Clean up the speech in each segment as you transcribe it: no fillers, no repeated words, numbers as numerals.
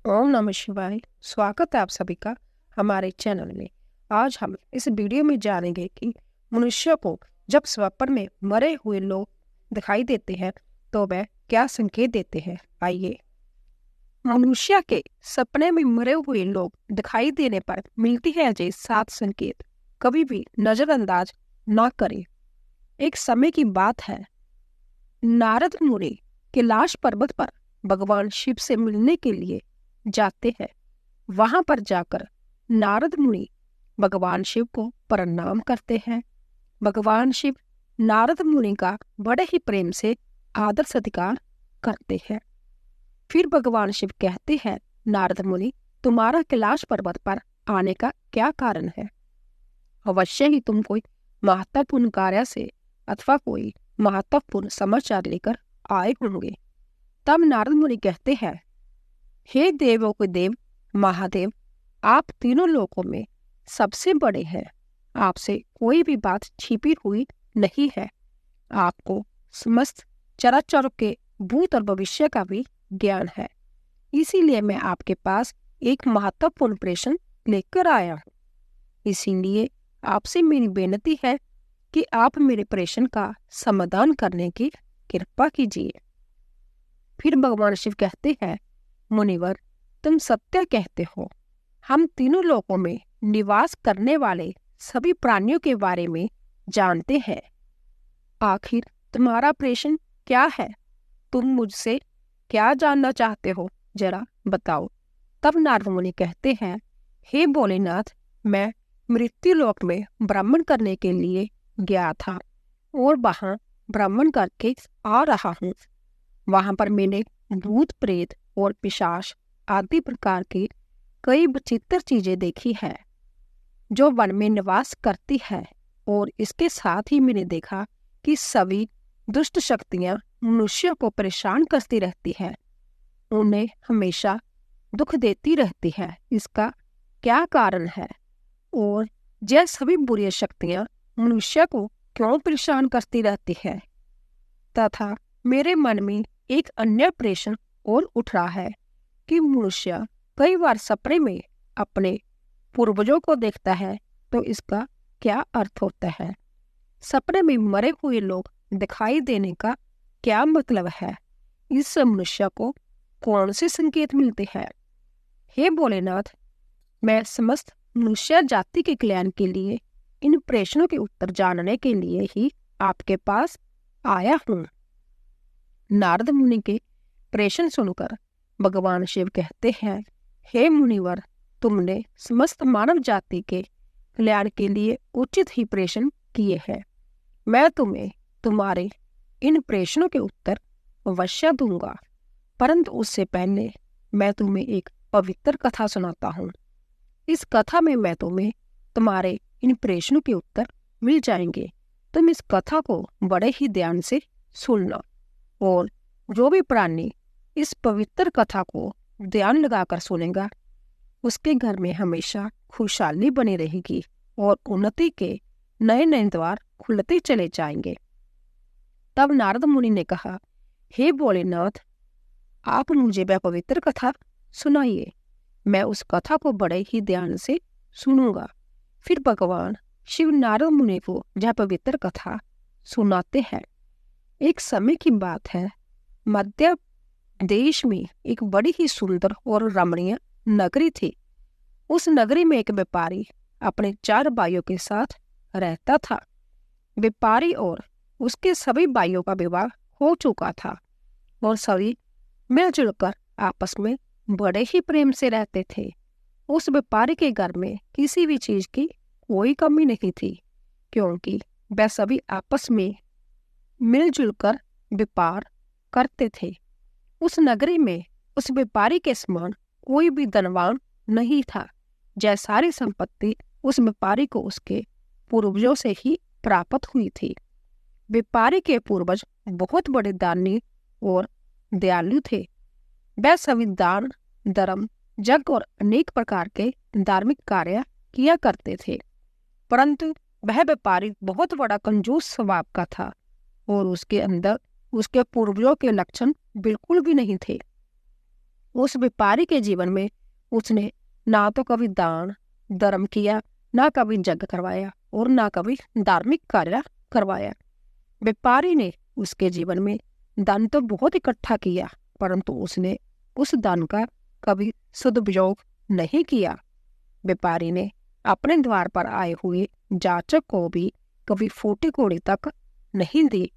ओम नमः शिवाय। स्वागत है आप सभी का हमारे चैनल में। आज हम इस वीडियो में जानेंगे कि मनुष्य को जब स्वप्न में मरे हुए लोग दिखाई देते हैं तो वह क्या संकेत देते हैं। आइए, मनुष्य के सपने में मरे हुए लोग दिखाई देने पर मिलती है अजय 7 संकेत। कभी भी नजरअंदाज न करें। एक समय की बात है, नारद मुनि कैलाश पर्वत पर भगवान शिव से मिलने के लिए जाते हैं। वहां पर जाकर नारद मुनि भगवान शिव को प्रणाम करते हैं। भगवान शिव नारद मुनि का बड़े ही प्रेम से आदर सत्कार करते हैं। फिर भगवान शिव कहते हैं, नारद मुनि, तुम्हारा कैलाश पर्वत पर आने का क्या कारण है? अवश्य ही तुम कोई महत्वपूर्ण कार्य से अथवा कोई महत्वपूर्ण समाचार लेकर आए होंगे। तब नारद मुनि कहते हैं, हे देवों के देव महादेव, आप तीनों लोकों में सबसे बड़े हैं। आपसे कोई भी बात छिपी हुई नहीं है। आपको समस्त चराचर के भूत और भविष्य का भी ज्ञान है। इसीलिए मैं आपके पास एक महत्वपूर्ण प्रश्न लेकर आया हूँ। इसीलिए आपसे मेरी बेनती है कि आप मेरे प्रश्न का समाधान करने की कृपा कीजिए। फिर भगवान शिव कहते हैं, मुनिवर, तुम सत्य कहते हो। हम तीनों लोकों में निवास करने वाले सभी प्राणियों के बारे में जानते हैं। आखिर तुम्हारा प्रश्न क्या है? तुम मुझसे क्या जानना चाहते हो, जरा बताओ। तब नारद मुनि कहते हैं, हे भोलेनाथ, मैं मृत्युलोक में भ्रमण करने के लिए गया था और वहां भ्रमण करके आ रहा हूँ। वहां पर मैंने भूत प्रेत और पिशाच आदि प्रकार की कई विचित्र चीजें देखी है जो वन में निवास करती है। और इसके साथ ही मैंने देखा कि सभी दुष्ट शक्तियां मनुष्य को परेशान करती रहती है, उन्हें हमेशा दुख देती रहती है। इसका क्या कारण है? और यह सभी बुरी शक्तियां मनुष्य को क्यों परेशान करती रहती है? तथा मेरे मन में एक अन्य प्रश्न और उठ रहा है कि मनुष्य कई बार सपने में अपने पूर्वजों को देखता है, तो इसका क्या अर्थ होता है? सपने में मरे हुए लोग दिखाई देने का क्या मतलब है? इस मनुष्य को कौन से संकेत मिलते हैं? हे भोलेनाथ, मैं समस्त मनुष्य जाति के कल्याण के लिए इन प्रश्नों के उत्तर जानने के लिए ही आपके पास आया हूँ। नारद मुनि के प्रश्न सुनकर भगवान शिव कहते हैं, हे मुनिवर, तुमने समस्त मानव जाति के कल्याण के लिए उचित ही प्रश्न किए हैं। मैं तुम्हें तुम्हारे इन प्रश्नों के उत्तर अवश्य दूंगा, परंतु उससे पहले मैं तुम्हें एक पवित्र कथा सुनाता हूँ। इस कथा में मैं तुम्हें तुम्हारे इन प्रश्नों के उत्तर मिल जाएंगे। तुम इस कथा को बड़े ही ध्यान से सुनना, और जो भी प्राणी इस पवित्र कथा को ध्यान लगाकर सुनेगा, उसके घर में हमेशा खुशहाली बनी रहेगी और उन्नति के नए नए द्वार खुलते चले जाएंगे। तब नारद मुनि ने कहा, हे भोलेनाथ, आप मुझे वह पवित्र कथा सुनाइए। मैं उस कथा को बड़े ही ध्यान से सुनूंगा। फिर भगवान शिव नारद मुनि को यह पवित्र कथा सुनाते हैं। एक समय की बात है, मध्य देश में एक बड़ी ही सुंदर और रमणीय नगरी थी। उस नगरी में एक व्यापारी अपने 4 भाइयों के साथ रहता था। व्यापारी और उसके सभी भाइयों का विवाह हो चुका था और सभी मिलजुल कर आपस में बड़े ही प्रेम से रहते थे। उस व्यापारी के घर में किसी भी चीज की कोई कमी नहीं थी, क्योंकि वह सभी आपस में मिलजुल कर व्यापार करते थे। उस नगरी में उस व्यापारी के समान कोई भी धनवान नहीं था। यह सारी संपत्ति उस व्यापारी को उसके पूर्वजों से ही प्राप्त हुई थी। व्यापारी के पूर्वज बहुत बड़े दानी और दयालु थे। वह सभी दान, धर्म, यज्ञ और अनेक प्रकार के धार्मिक कार्य किया करते थे, परंतु वह व्यापारी बहुत बड़ा कंजूस स्वभाव का था और उसके अंदर उसके पूर्वजों के लक्षण बिल्कुल भी नहीं थे। उस व्यापारी के जीवन में उसने ना तो कभी दान धर्म किया, ना कभी यज्ञ करवाया और ना कभी धार्मिक कार्य करवाया। व्यापारी ने उसके जीवन में धन तो बहुत इकट्ठा किया, परंतु उसने उस धन का कभी सदुपयोग नहीं किया। व्यापारी ने अपने द्वार पर आए हुए जाचक को भी कभी फूटी कौड़ी तक नहीं दी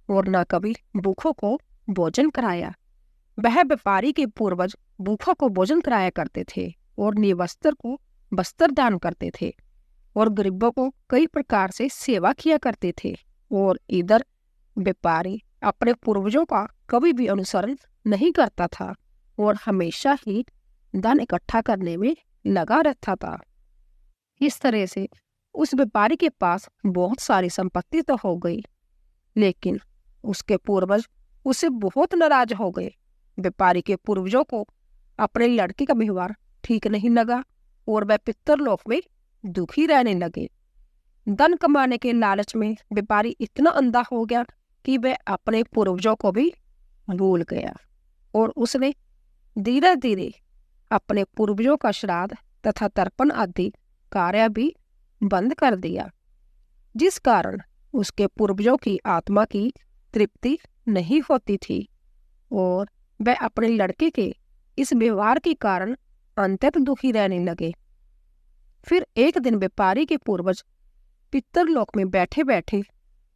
और न कभी भूखों को भोजन कराया। वह व्यापारी के पूर्वज भूखों को भोजन कराया करते थे और निवस्त्र को वस्त्र दान करते थे और गरीबों को कई प्रकार से सेवा किया करते थे। और इधर व्यापारी अपने पूर्वजों का कभी भी अनुसरण नहीं करता था और हमेशा ही धन इकट्ठा करने में लगा रहता था। इस तरह से उस व्यापारी के पास बहुत सारी संपत्ति तो हो गई, लेकिन उसके पूर्वज उससे बहुत नाराज हो गए। व्यापारी के पूर्वजों को अपने लड़के का व्यवहार ठीक नहीं लगा और वह पितरलोक में दुखी रहने लगे। धन कमाने के लालच में व्यापारी इतना अंधा हो गया कि वह अपने पूर्वजों को भी भूल गया और उसने धीरे धीरे अपने पूर्वजों का श्राद्ध तथा तर्पण आदि कार्य भी बंद कर दिया, जिस कारण उसके पूर्वजों की आत्मा की तृप्ति नहीं होती थी और वह अपने लड़के के इस व्यवहार के कारण अंततः दुखी रहने लगे। फिर एक दिन व्यापारी के पूर्वज पितरलोक में बैठे बैठे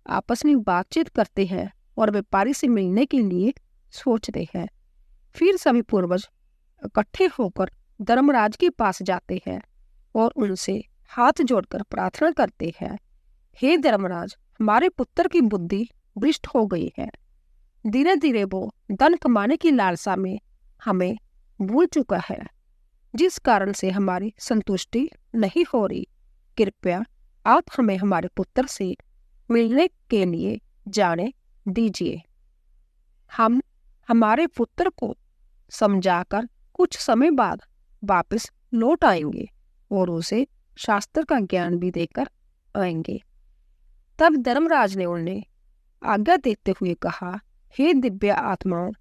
आपस में बातचीत करते हैं और व्यापारी से मिलने के लिए सोचते हैं। फिर सभी पूर्वज इकट्ठे होकर धर्मराज के पास जाते हैं और उनसे हाथ जोड़कर प्रार्थना करते हैं, हे धर्मराज, हमारे पुत्र की बुद्धि भ्रष्ट हो गई है। धीरे धीरे वो धन कमाने की लालसा में हमें भूल चुका है, जिस कारण से हमारी संतुष्टि नहीं हो रही। कृपया आप हमें हमारे पुत्र से मिलने के लिए जाने दीजिए। हम हमारे पुत्र को समझाकर कुछ समय बाद वापस लौट आएंगे और उसे शास्त्र का ज्ञान भी देकर आएंगे। तब धर्मराज ने उन्हें आज्ञा देते हुए कहा, हे दिव्य आत्माओं,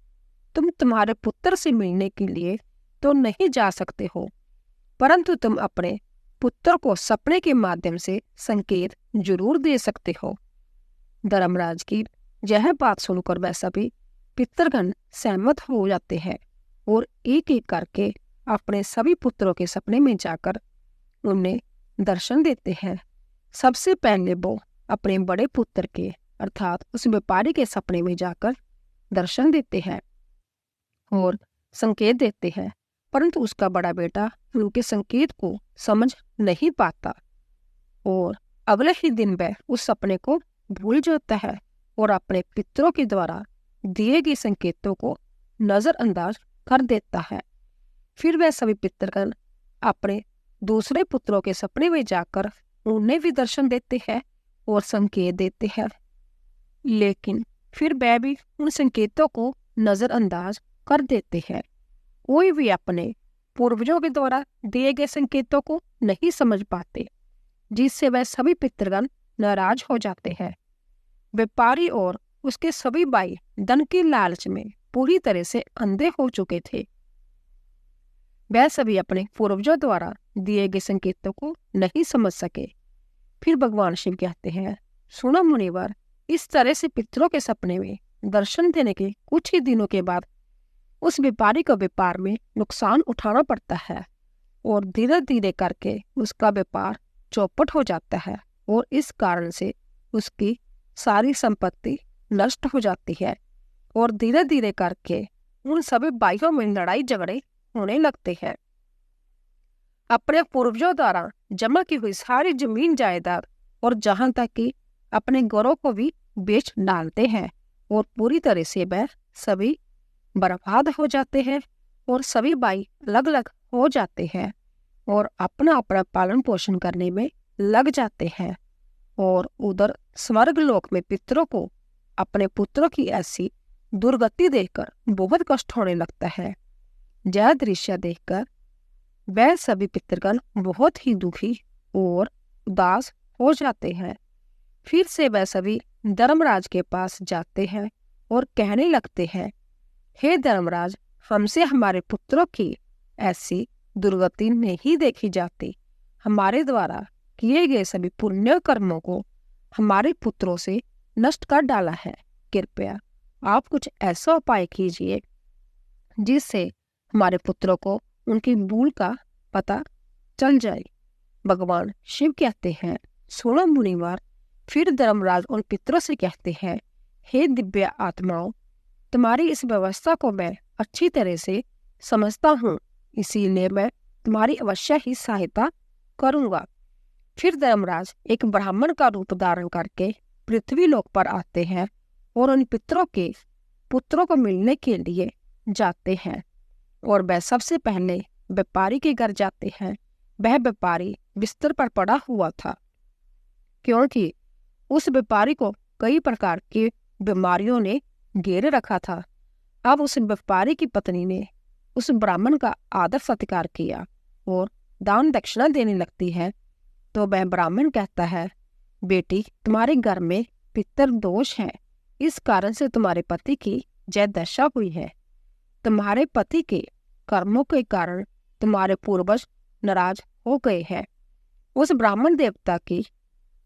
तुम तुम्हारे पुत्र से मिलने के लिए तो नहीं जा सकते हो, परंतु तुम अपने पुत्र को सपने के माध्यम से संकेत जरूर दे सकते हो। धर्मराज की यह बात सुनकर वह सभी पितरगण सहमत हो जाते हैं और एक एक करके अपने सभी पुत्रों के सपने में जाकर उन्हें दर्शन देते हैं। सबसे पहले वो अपने बड़े पुत्र के अर्थात उस व्यापारी के सपने में जाकर दर्शन देते हैं और संकेत देते हैं, परंतु उसका बड़ा बेटा उनके संकेत को समझ नहीं पाता और अगले ही दिन वह उस सपने को भूल जाता है और अपने पितरों के द्वारा दिए गए संकेतों को नजरअंदाज कर देता है। फिर वह सभी पितरगण अपने दूसरे पुत्रों के सपने में जाकर उन्हें भी दर्शन देते हैं और संकेत देते हैं, लेकिन फिर वह भी उन संकेतों को नजरअंदाज कर देते हैं। कोई भी अपने पूर्वजों के द्वारा दिए गए संकेतों को नहीं समझ पाते, जिससे वह सभी पितरगण नाराज हो जाते हैं। व्यापारी और उसके सभी भाई धन के लालच में पूरी तरह से अंधे हो चुके थे। वह सभी अपने पूर्वजों द्वारा दिए गए संकेतों को नहीं समझ सके। फिर भगवान शिव कहते हैं, सुनो मुनिवर, इस तरह से पितरों के सपने में दर्शन देने के कुछ ही दिनों के बाद उस व्यापारी को व्यापार में नुकसान उठाना पड़ता है और धीरे धीरे करके उसका व्यापार चौपट हो जाता है और इस कारण से उसकी सारी संपत्ति नष्ट हो जाती है और धीरे धीरे करके उन सभी भाइयों में लड़ाई झगड़े होने लगते हैं। अपने पूर्वजों द्वारा जमा की हुई सारी जमीन जायदाद और जहां तक कि अपने घरों को भी बेच डालते हैं और पूरी तरह से वह सभी बर्बाद हो जाते हैं और सभी भाई अलग अलग हो जाते हैं और अपना अपना पालन पोषण करने में लग जाते हैं। और उधर स्वर्ग लोक में पितरों को अपने पुत्रों की ऐसी दुर्गति देखकर बहुत कष्ट होने लगता है। यह दृश्य देखकर वह सभी पितरगण बहुत ही दुखी और उदास हो जाते हैं। फिर से वह सभी धर्मराज के पास जाते हैं और कहने लगते हैं, हे धर्मराज, हमसे हमारे पुत्रों की ऐसी दुर्गति नहीं देखी जाती। हमारे द्वारा किए गए सभी पुण्य कर्मों को हमारे पुत्रों से नष्ट कर डाला है। कृपया आप कुछ ऐसा उपाय कीजिए जिससे हमारे पुत्रों को उनकी भूल का पता चल जाए। भगवान शिव कहते हैं, सुनो मुनिवर। फिर धर्मराज उन पितरों से कहते हैं, हे दिव्य आत्माओं, तुम्हारी इस व्यवस्था को मैं अच्छी तरह से समझता हूँ, इसीलिए मैं तुम्हारी अवश्य ही सहायता करूँगा। फिर धर्मराज एक ब्राह्मण का रूप धारण करके पृथ्वी लोक पर आते हैं और उन पितरों के पुत्रों को मिलने के लिए जाते हैं। और वह सबसे पहले व्यापारी के घर जाते हैं। वह व्यापारी बिस्तर पर पड़ा हुआ था, क्योंकि उस व्यापारी को कई प्रकार की बीमारियों ने घेरे रखा था। अब उस व्यापारी की पत्नी ने उस ब्राह्मण का आदर सत्कार किया और दान दक्षिणा देने लगती है। तो वह ब्राह्मण कहता है, बेटी, तुम्हारे घर में पितर दोष है, इस कारण से तुम्हारे पति की जय दशा हुई है। तुम्हारे पति के कर्मों के कारण तुम्हारे पूर्वज नाराज हो गए हैं। उस ब्राह्मण देवता की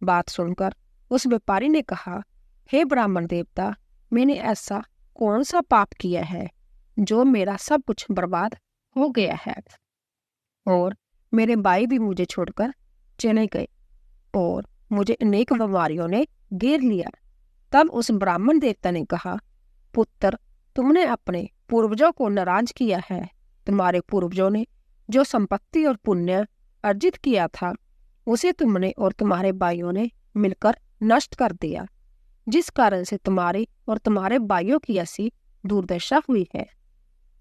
बात सुनकर उस व्यापारी ने कहा, हे ब्राह्मण देवता, मैंने ऐसा कौन सा पाप किया है जो मेरा सब कुछ बर्बाद हो गया है, और मेरे भाई भी मुझे छोड़कर चले गए और मुझे अनेक बीमारियों ने घेर लिया। तब उस ब्राह्मण देवता ने कहा, पुत्र, तुमने अपने पूर्वजों को नाराज किया है। तुम्हारे पूर्वजों ने जो संपत्ति और पुण्य अर्जित किया था, उसे तुमने और तुम्हारे भाइयों ने मिलकर नष्ट कर दिया, जिस कारण से तुम्हारे और तुम्हारे भाइयों की ऐसी दुर्दशा हुई है।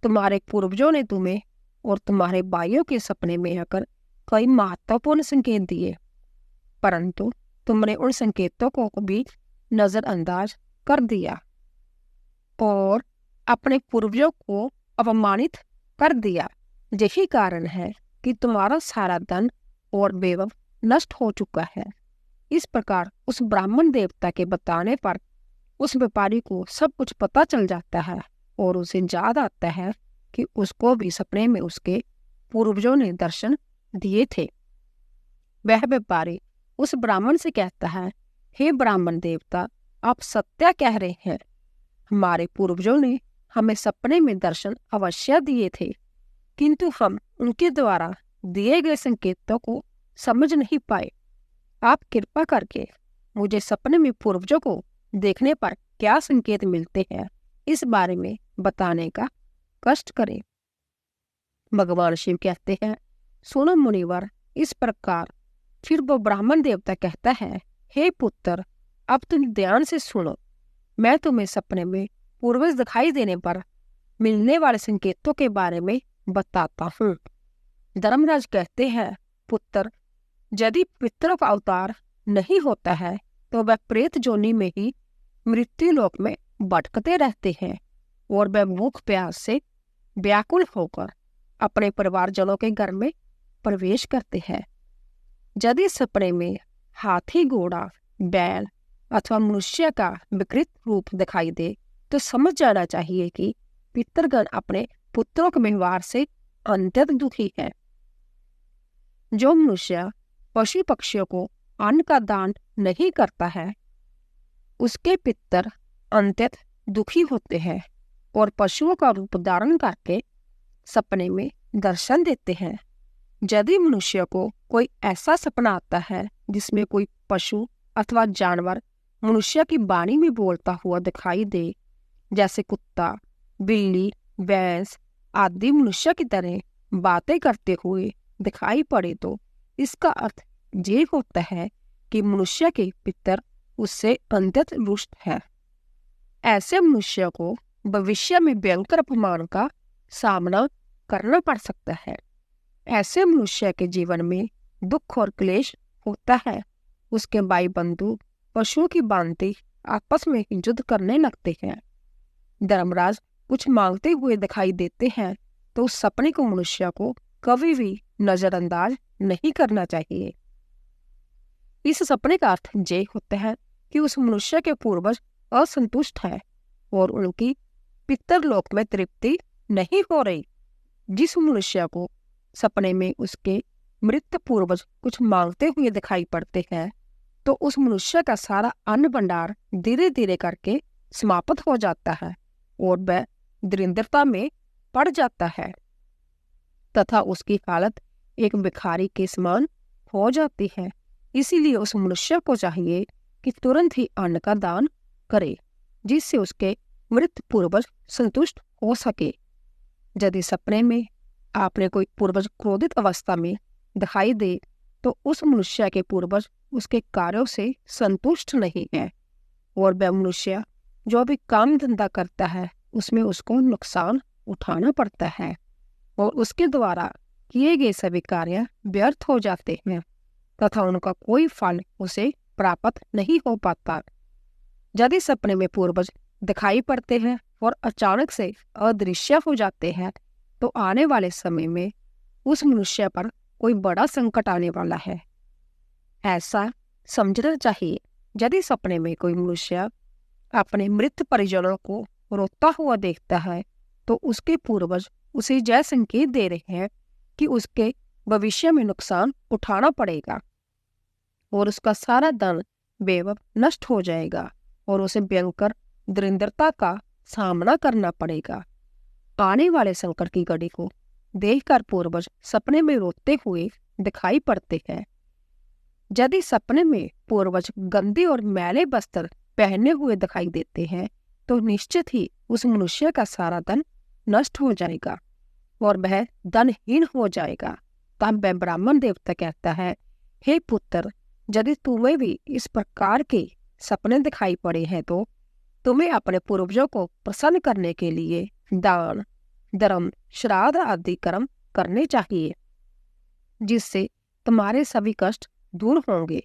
तुम्हारे पूर्वजों ने तुम्हें और तुम्हारे भाइयों के सपने में आकर कई महत्वपूर्ण संकेत दिए, परंतु तुमने उन संकेतों को भी नजरअंदाज कर दिया और अपने पूर्वजों को अपमानित कर दिया। यही कारण है कि तुम्हारा सारा धन और वैभव नष्ट हो चुका है। इस प्रकार उस ब्राह्मण देवता के बताने पर उस व्यापारी को सब कुछ पता चल जाता है और उसे याद आता है कि उसको भी सपने में उसके पूर्वजों ने दर्शन दिए थे। वह व्यापारी उस ब्राह्मण से कहता है, हे ब्राह्मण देवता, आप सत्य कह रहे हैं। हमारे पूर्वजों ने हमें सपने में दर्शन अवश्य दिए थे, किंतु हम उनके द्वारा दिए गए संकेतों को समझ नहीं पाए। आप कृपा करके मुझे सपने में पूर्वजों को देखने पर क्या संकेत मिलते हैं, इस बारे में बताने का कष्ट करें। भगवान शिव कहते हैं, सुनो मुनिवर। इस प्रकार फिर वो ब्राह्मण देवता कहता है, हे पुत्र, अब तुम ध्यान से सुनो। मैं तुम्हें सपने में पूर्वज दिखाई देने पर मिलने वाले संकेतों के बारे में बताता हूँ। धर्मराज कहते हैं, पुत्र, यदि पितरों का अवतार नहीं होता है तो वह प्रेत जोनि में ही मृत्यु लोक में भटकते रहते हैं और वह भूख प्यास से व्याकुल होकर अपने परिवारजनों के घर में प्रवेश करते हैं। यदि सपने में हाथी, घोड़ा, बैल अथवा मनुष्य का विकृत रूप दिखाई दे तो समझ जाना चाहिए कि पितरगण अपने पुत्रों के व्यवहार से अत्यंत दुखी है। जो मनुष्य पशु पक्षियों को अन्न का दान नहीं करता है, उसके पितर अत्यंत दुखी होते हैं और पशुओं का रूप धारण करके सपने में दर्शन देते हैं। यदि मनुष्य को कोई ऐसा सपना आता है जिसमें कोई पशु अथवा जानवर मनुष्य की वाणी में बोलता हुआ दिखाई दे, जैसे कुत्ता, बिल्ली, भैंस आदि मनुष्य की तरह बातें करते हुए दिखाई पड़े, तो इसका अर्थ ये होता है कि मनुष्य के पितर उससे अत्यंत रुष्ट है। ऐसे मनुष्य को भविष्य में भयंकर अपमान का सामना करना पड़ सकता है। ऐसे मनुष्य के जीवन में दुख और क्लेश होता है। उसके भाई बंधु पशुओं की भांति आपस में युद्ध करने लगते हैं। धर्मराज कुछ मांगते हुए दिखाई देते हैं तो उस सपने को मनुष्य को कभी भी नजरअंदाज नहीं करना चाहिए। इस सपने का अर्थ ये होता है कि उस मनुष्य के पूर्वज असंतुष्ट है और उनकी पितरलोक में तृप्ति नहीं हो रही। जिस मनुष्य को सपने में उसके मृत पूर्वज कुछ मांगते हुए दिखाई पड़ते हैं, तो उस मनुष्य का सारा अन्न भंडार धीरे धीरे करके समाप्त हो जाता है और वह दरिद्रता में पड़ जाता है तथा उसकी हालत एक भिखारी के समान हो जाती है। इसीलिए उस मनुष्य को चाहिए कि तुरंत ही अन्न का दान करे, जिससे उसके मृत पूर्वज संतुष्ट हो सके। यदि सपने में आपने कोई पूर्वज क्रोधित अवस्था में दिखाई दे, तो उस मनुष्य के पूर्वज उसके कार्यों से संतुष्ट नहीं है और वह मनुष्य जो भी काम धंधा करता है उसमें उसको नुकसान उठाना पड़ता है और उसके द्वारा किए गए सभी कार्य व्यर्थ हो जाते हैं तथा उनका कोई फल उसे प्राप्त नहीं हो पाता। यदि सपने में पूर्वज दिखाई पड़ते हैं और अचानक से अदृश्य हो जाते हैं, तो आने वाले समय में उस मनुष्य पर कोई बड़ा संकट आने वाला है। ऐसा समझना चाहिए। यदि सपने में कोई मनुष्य अपने मृत परिजनों को रोता हुआ देखता है, तो उसके पूर्वज उसे यह संकेत दे रहे हैं कि उसके भविष्य में नुकसान उठाना पड़ेगा और उसका सारा धन वैभव नष्ट हो जाएगा और उसे भयंकर दरिद्रता का सामना करना पड़ेगा। आने वाले संकट की घड़ी को देखकर पूर्वज सपने में रोते हुए दिखाई पड़ते हैं। यदि सपने में पूर्वज गंदे और मैले वस्त्र पहने हुए दिखाई देते हैं, तो निश्चित ही उस मनुष्य का सारा धन नष्ट हो जाएगा और वह धनहीन हो जाएगा। तब वह ब्राह्मण देवता कहता है, हे पुत्र, यदि तुम्हें भी इस प्रकार के सपने दिखाई पड़े हैं, तो तुम्हें अपने पूर्वजों को प्रसन्न करने के लिए दान, धर्म, श्राद्ध आदि कर्म करने चाहिए, जिससे तुम्हारे सभी कष्ट दूर होंगे।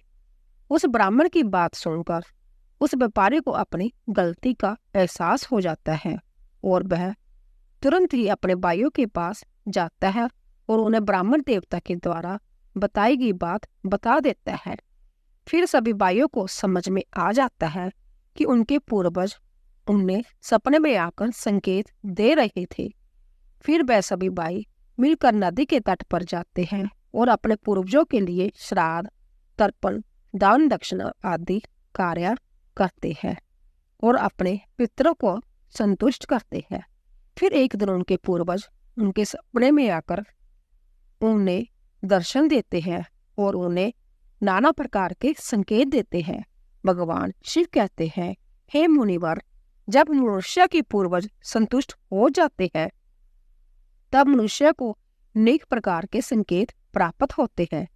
उस ब्राह्मण की बात सुनकर उस व्यापारी को अपनी गलती का एहसास हो जाता है और वह तुरंत ही अपने भाइयों के पास जाता है और उन्हें ब्राह्मण देवता के द्वारा बताई गई बात बता देता है। फिर सभी भाइयों को समझ में आ जाता है कि उनके पूर्वज उन्हें सपने में आकर संकेत दे रहे थे। फिर वह सभी भाई मिलकर नदी के तट पर जाते हैं और अपने पूर्वजों के लिए श्राद्ध, तर्पण, दान दक्षिणा आदि कार्य करते हैं और अपने पितरों को संतुष्ट करते हैं। फिर एक दिन उनके पूर्वज उनके सपने में आकर उन्हें दर्शन देते हैं और उन्हें नाना प्रकार के संकेत देते हैं। भगवान शिव कहते हैं, हे मुनिवर, जब मनुष्य के पूर्वज संतुष्ट हो जाते हैं, तब मनुष्य को अनेक प्रकार के संकेत प्राप्त होते हैं।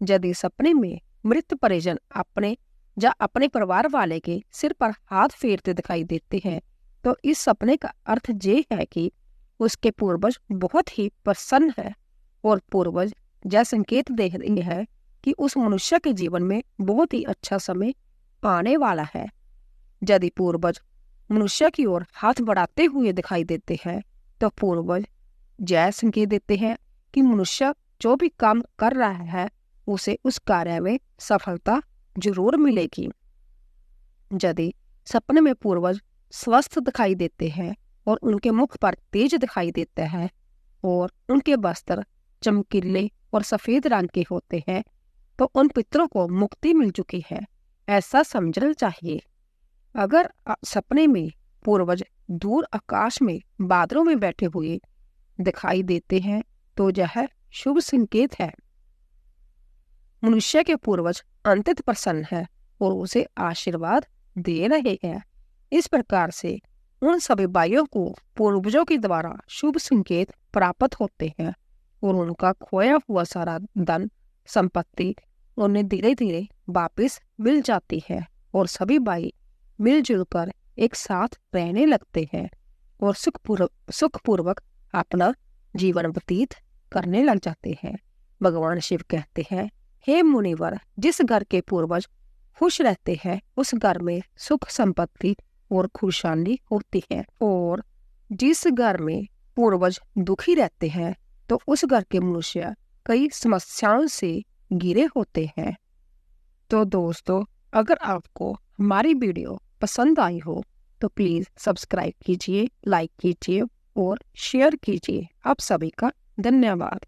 यदि सपने में मृत परिजन अपने या अपने परिवार वाले के सिर पर हाथ फेरते दिखाई देते हैं, तो इस सपने का अर्थ ये है कि उसके पूर्वज बहुत ही प्रसन्न है और पूर्वज यह संकेत दे रहे हैं कि उस मनुष्य के जीवन में बहुत ही अच्छा समय आने वाला है। यदि पूर्वज मनुष्य की ओर हाथ बढ़ाते हुए दिखाई देते हैं, तो पूर्वज यह संकेत देते हैं कि मनुष्य जो भी काम कर रहा है उसे उस कार्य में सफलता जरूर मिलेगी। यदि सपने में पूर्वज स्वस्थ दिखाई देते हैं और उनके मुख पर तेज दिखाई देता है और उनके वस्त्र चमकीले और सफेद रंग के होते हैं, तो उन पितरों को मुक्ति मिल चुकी है, ऐसा समझना चाहिए। अगर सपने में पूर्वज दूर आकाश में बादलों में बैठे हुए दिखाई देते हैं, तो यह शुभ संकेत है। मनुष्य के पूर्वज अंतत प्रसन्न है और उसे आशीर्वाद दे रहे हैं। इस प्रकार से उन सभी भाइयों को पूर्वजों के द्वारा शुभ संकेत प्राप्त होते हैं और उनका खोया हुआ सारा धन संपत्ति उन्हें धीरे धीरे वापस मिल जाती है और सभी भाई मिलजुल कर एक साथ रहने लगते हैं और सुखपूर्वक अपना जीवन व्यतीत करने लग जाते हैं। भगवान शिव कहते हैं, हे मुनिवर, जिस घर के पूर्वज खुश रहते हैं उस घर में सुख संपत्ति और खुशहाली होती है, और जिस घर में पूर्वज दुखी रहते हैं तो उस घर के मनुष्य कई समस्याओं से घिरे होते हैं। तो दोस्तों, अगर आपको हमारी वीडियो पसंद आई हो तो प्लीज़ सब्सक्राइब कीजिए, लाइक कीजिए और शेयर कीजिए। आप सभी का धन्यवाद।